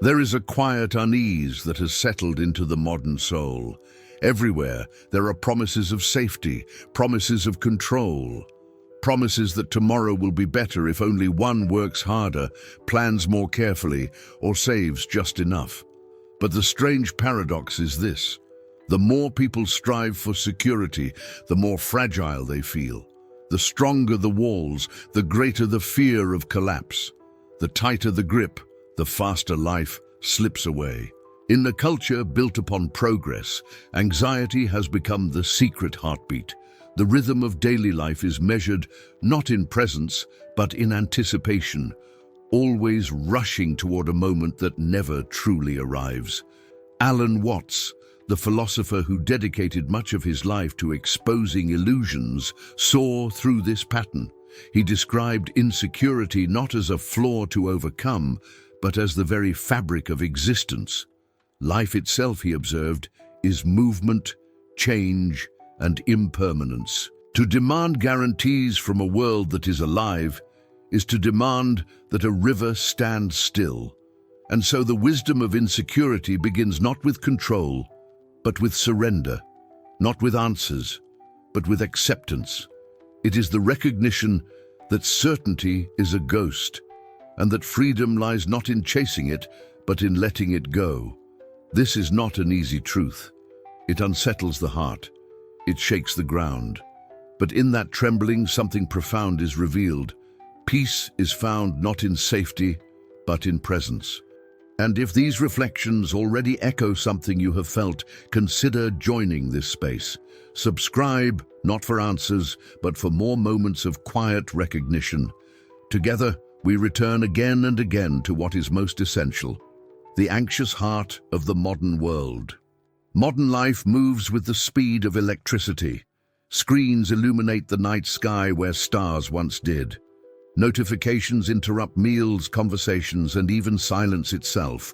There is a quiet unease that has settled into the modern soul. Everywhere, there are promises of safety, promises of control, promises that tomorrow will be better if only one works harder, plans more carefully, or saves just enough. But the strange paradox is this: the more people strive for security, the more fragile they feel. The stronger the walls, the greater the fear of collapse. The tighter the grip, the faster life slips away. In a culture built upon progress, anxiety has become the secret heartbeat. The rhythm of daily life is measured not in presence, but in anticipation, always rushing toward a moment that never truly arrives. Alan Watts, the philosopher who dedicated much of his life to exposing illusions, saw through this pattern. He described insecurity not as a flaw to overcome, but as the very fabric of existence. Life itself, he observed, is movement, change, and impermanence. To demand guarantees from a world that is alive is to demand that a river stands still. And so the wisdom of insecurity begins not with control, but with surrender, not with answers, but with acceptance. It is the recognition that certainty is a ghost, and that freedom lies not in chasing it, but in letting it go. This is not an easy truth. It unsettles the heart. It shakes the ground. But in that trembling, something profound is revealed. Peace is found not in safety, but in presence. And if these reflections already echo something you have felt, consider joining this space. Subscribe, not for answers, but for more moments of quiet recognition. Together, we return again and again to what is most essential: the anxious heart of the modern world. Modern life moves with the speed of electricity. Screens illuminate the night sky where stars once did. Notifications interrupt meals, conversations, and even silence itself.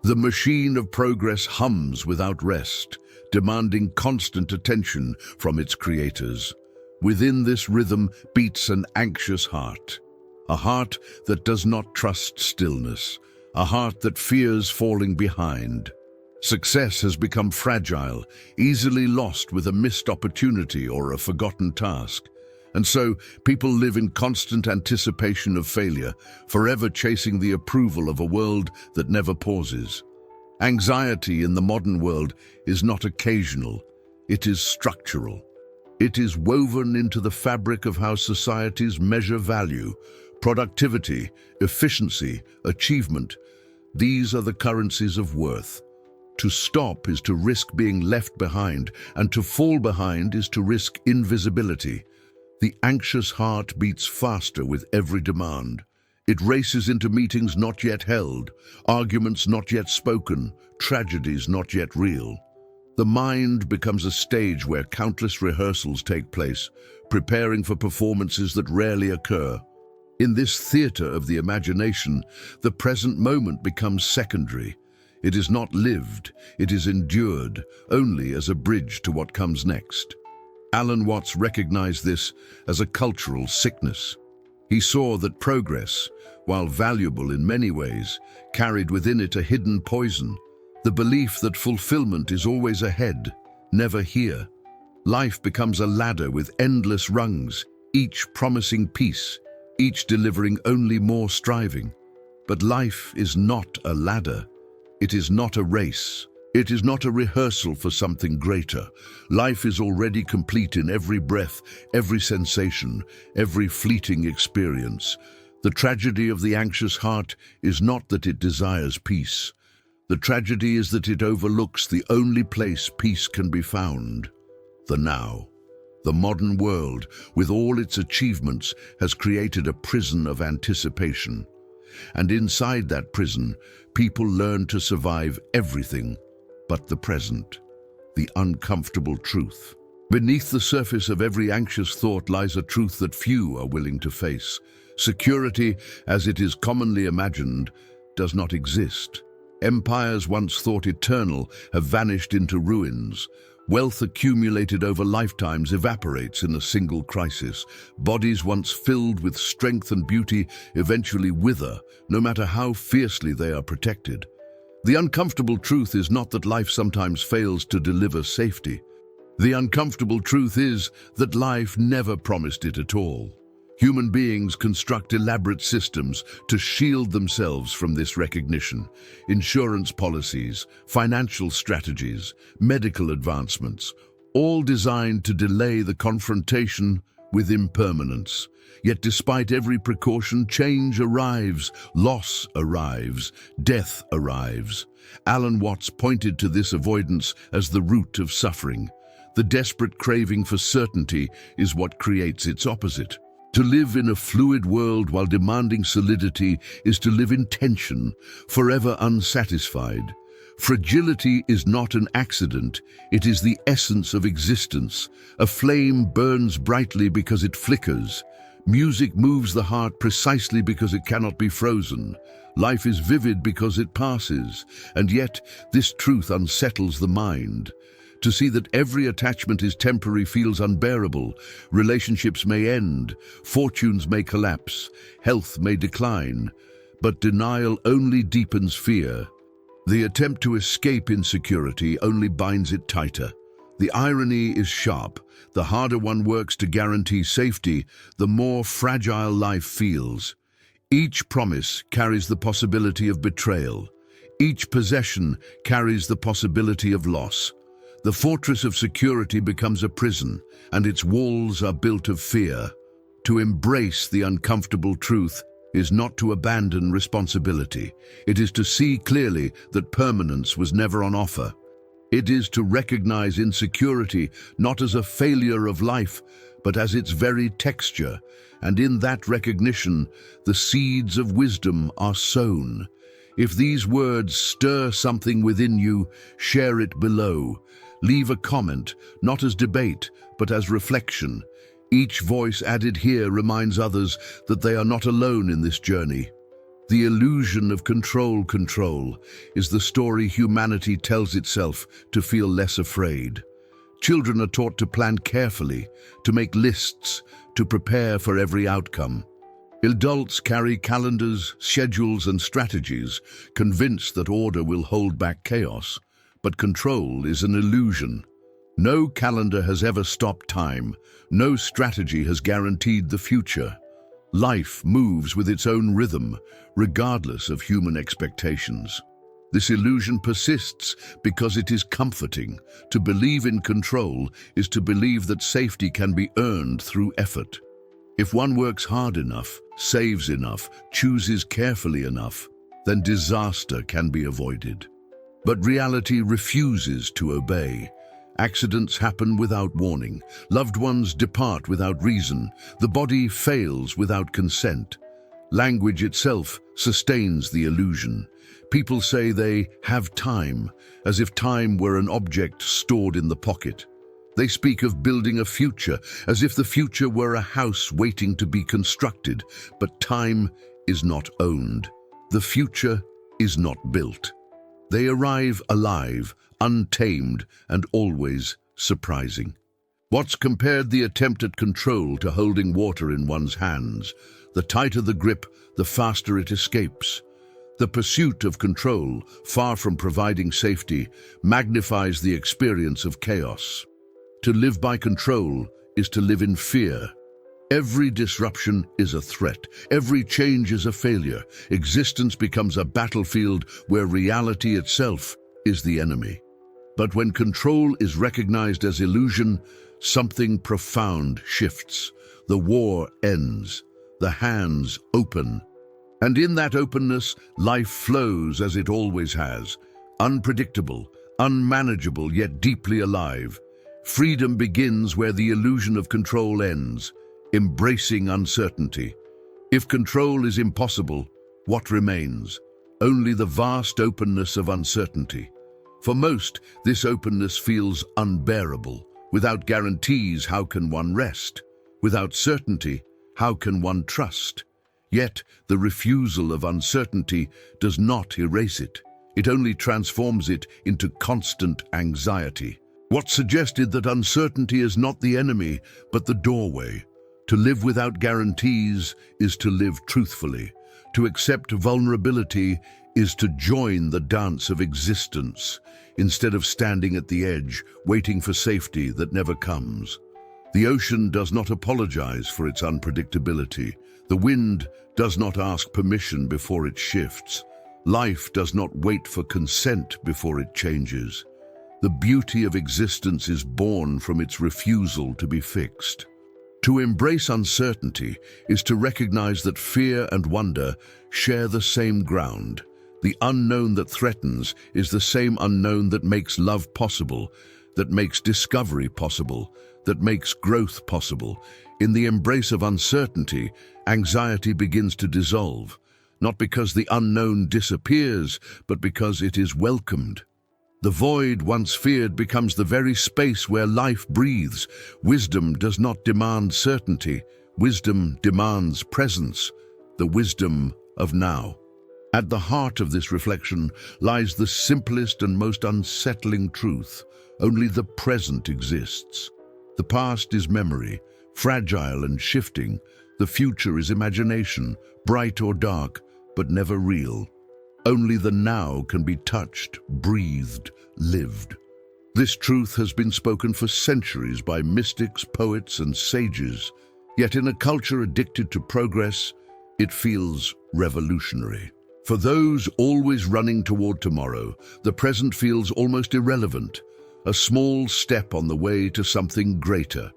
The machine of progress hums without rest, demanding constant attention from its creators. Within this rhythm beats an anxious heart. A heart that does not trust stillness. A heart that fears falling behind. Success has become fragile, easily lost with a missed opportunity or a forgotten task. And so, people live in constant anticipation of failure, forever chasing the approval of a world that never pauses. Anxiety in the modern world is not occasional, it is structural. It is woven into the fabric of how societies measure value, productivity, efficiency, achievement. These are the currencies of worth. To stop is to risk being left behind, and to fall behind is to risk invisibility. The anxious heart beats faster with every demand. It races into meetings not yet held, arguments not yet spoken, tragedies not yet real. The mind becomes a stage where countless rehearsals take place, preparing for performances that rarely occur. In this theater of the imagination, the present moment becomes secondary. It is not lived, it is endured, only as a bridge to what comes next. Alan Watts recognized this as a cultural sickness. He saw that progress, while valuable in many ways, carried within it a hidden poison, the belief that fulfillment is always ahead, never here. Life becomes a ladder with endless rungs, each promising peace, each delivering only more striving. But life is not a ladder. It is not a race. It is not a rehearsal for something greater. Life is already complete in every breath, every sensation, every fleeting experience. The tragedy of the anxious heart is not that it desires peace. The tragedy is that it overlooks the only place peace can be found: the now. The modern world, with all its achievements, has created a prison of anticipation. And inside that prison, people learn to survive everything but the present, the uncomfortable truth. Beneath the surface of every anxious thought lies a truth that few are willing to face. Security, as it is commonly imagined, does not exist. Empires once thought eternal have vanished into ruins. Wealth accumulated over lifetimes evaporates in a single crisis. Bodies once filled with strength and beauty eventually wither, no matter how fiercely they are protected. The uncomfortable truth is not that life sometimes fails to deliver safety. The uncomfortable truth is that life never promised it at all. Human beings construct elaborate systems to shield themselves from this recognition. Insurance policies, financial strategies, medical advancements, all designed to delay the confrontation with impermanence. Yet despite every precaution, change arrives, loss arrives, death arrives. Alan Watts pointed to this avoidance as the root of suffering. The desperate craving for certainty is what creates its opposite. To live in a fluid world while demanding solidity is to live in tension, forever unsatisfied. Fragility is not an accident, it is the essence of existence. A flame burns brightly because it flickers. Music moves the heart precisely because it cannot be frozen. Life is vivid because it passes, and yet this truth unsettles the mind. To see that every attachment is temporary feels unbearable. Relationships may end, fortunes may collapse, health may decline, but denial only deepens fear. The attempt to escape insecurity only binds it tighter. The irony is sharp. The harder one works to guarantee safety, the more fragile life feels. Each promise carries the possibility of betrayal. Each possession carries the possibility of loss. The fortress of security becomes a prison, and its walls are built of fear. To embrace the uncomfortable truth is not to abandon responsibility. It is to see clearly that permanence was never on offer. It is to recognize insecurity not as a failure of life, but as its very texture. And in that recognition, the seeds of wisdom are sown. If these words stir something within you, share it below. Leave a comment, not as debate, but as reflection. Each voice added here reminds others that they are not alone in this journey. The illusion of control is the story humanity tells itself to feel less afraid. Children are taught to plan carefully, to make lists, to prepare for every outcome. Adults carry calendars, schedules, and strategies, convinced that order will hold back chaos. But control is an illusion. No calendar has ever stopped time. No strategy has guaranteed the future. Life moves with its own rhythm, regardless of human expectations. This illusion persists because it is comforting. To believe in control is to believe that safety can be earned through effort. If one works hard enough, saves enough, chooses carefully enough, then disaster can be avoided. But reality refuses to obey. Accidents happen without warning. Loved ones depart without reason. The body fails without consent. Language itself sustains the illusion. People say they have time, as if time were an object stored in the pocket. They speak of building a future, as if the future were a house waiting to be constructed. But time is not owned. The future is not built. They arrive alive, untamed, and always surprising. Watts compared the attempt at control to holding water in one's hands. The tighter the grip, the faster it escapes. The pursuit of control, far from providing safety, magnifies the experience of chaos. To live by control is to live in fear. Every disruption is a threat. Every change is a failure. Existence becomes a battlefield where reality itself is the enemy. But when control is recognized as illusion, something profound shifts. The war ends. The hands open. And in that openness, life flows as it always has. Unpredictable, unmanageable, yet deeply alive. Freedom begins where the illusion of control ends. Embracing uncertainty. If control is impossible, what remains? Only the vast openness of uncertainty. For most, this openness feels unbearable. Without guarantees, how can one rest? Without certainty, how can one trust? Yet, the refusal of uncertainty does not erase it. It only transforms it into constant anxiety. What suggested that uncertainty is not the enemy, but the doorway. To live without guarantees is to live truthfully. To accept vulnerability is to join the dance of existence, instead of standing at the edge, waiting for safety that never comes. The ocean does not apologize for its unpredictability. The wind does not ask permission before it shifts. Life does not wait for consent before it changes. The beauty of existence is born from its refusal to be fixed. To embrace uncertainty is to recognize that fear and wonder share the same ground. The unknown that threatens is the same unknown that makes love possible, that makes discovery possible, that makes growth possible. In the embrace of uncertainty, anxiety begins to dissolve, not because the unknown disappears, but because it is welcomed. The void once feared becomes the very space where life breathes. Wisdom does not demand certainty. Wisdom demands presence, the wisdom of now. At the heart of this reflection lies the simplest and most unsettling truth. Only the present exists. The past is memory, fragile and shifting. The future is imagination, bright or dark, but never real. Only the now can be touched, breathed, lived. This truth has been spoken for centuries by mystics, poets, and sages. Yet in a culture addicted to progress, it feels revolutionary. For those always running toward tomorrow, the present feels almost irrelevant, a small step on the way to something greater.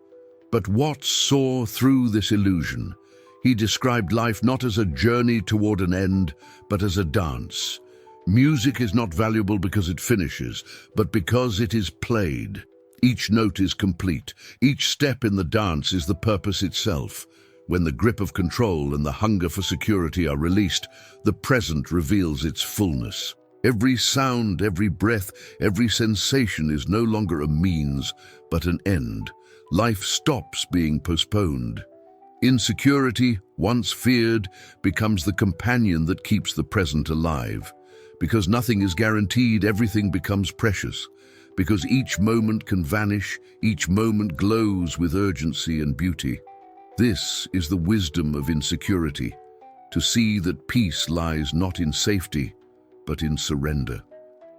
But Watts saw through this illusion. He described life not as a journey toward an end, but as a dance. Music is not valuable because it finishes, but because it is played. Each note is complete. Each step in the dance is the purpose itself. When the grip of control and the hunger for security are released, the present reveals its fullness. Every sound, every breath, every sensation is no longer a means, but an end. Life stops being postponed. Insecurity, once feared, becomes the companion that keeps the present alive. Because nothing is guaranteed, everything becomes precious. Because each moment can vanish, each moment glows with urgency and beauty. This is the wisdom of insecurity, to see that peace lies not in safety, but in surrender.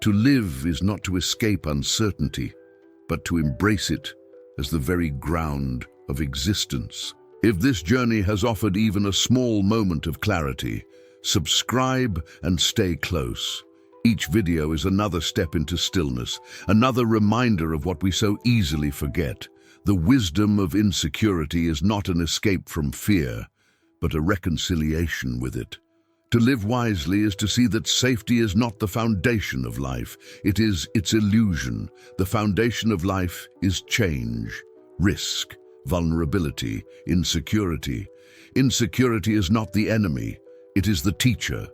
To live is not to escape uncertainty, but to embrace it as the very ground of existence. If this journey has offered even a small moment of clarity, subscribe and stay close. Each video is another step into stillness, another reminder of what we so easily forget. The wisdom of insecurity is not an escape from fear, but a reconciliation with it. To live wisely is to see that safety is not the foundation of life, it is its illusion. The foundation of life is change, risk, vulnerability, insecurity. Insecurity is not the enemy, it is the teacher.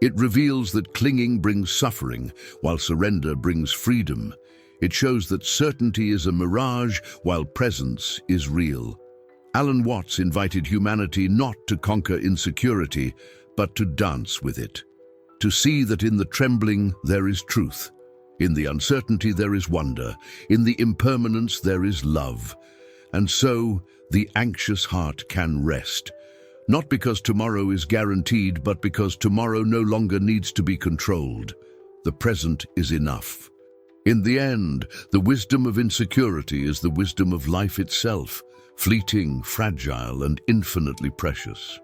It reveals that clinging brings suffering, while surrender brings freedom. It shows that certainty is a mirage, while presence is real. Alan Watts invited humanity not to conquer insecurity, but to dance with it. To see that in the trembling there is truth. In the uncertainty there is wonder. In the impermanence there is love. And so, the anxious heart can rest. Not because tomorrow is guaranteed, but because tomorrow no longer needs to be controlled. The present is enough. In the end, the wisdom of insecurity is the wisdom of life itself, fleeting, fragile, and infinitely precious.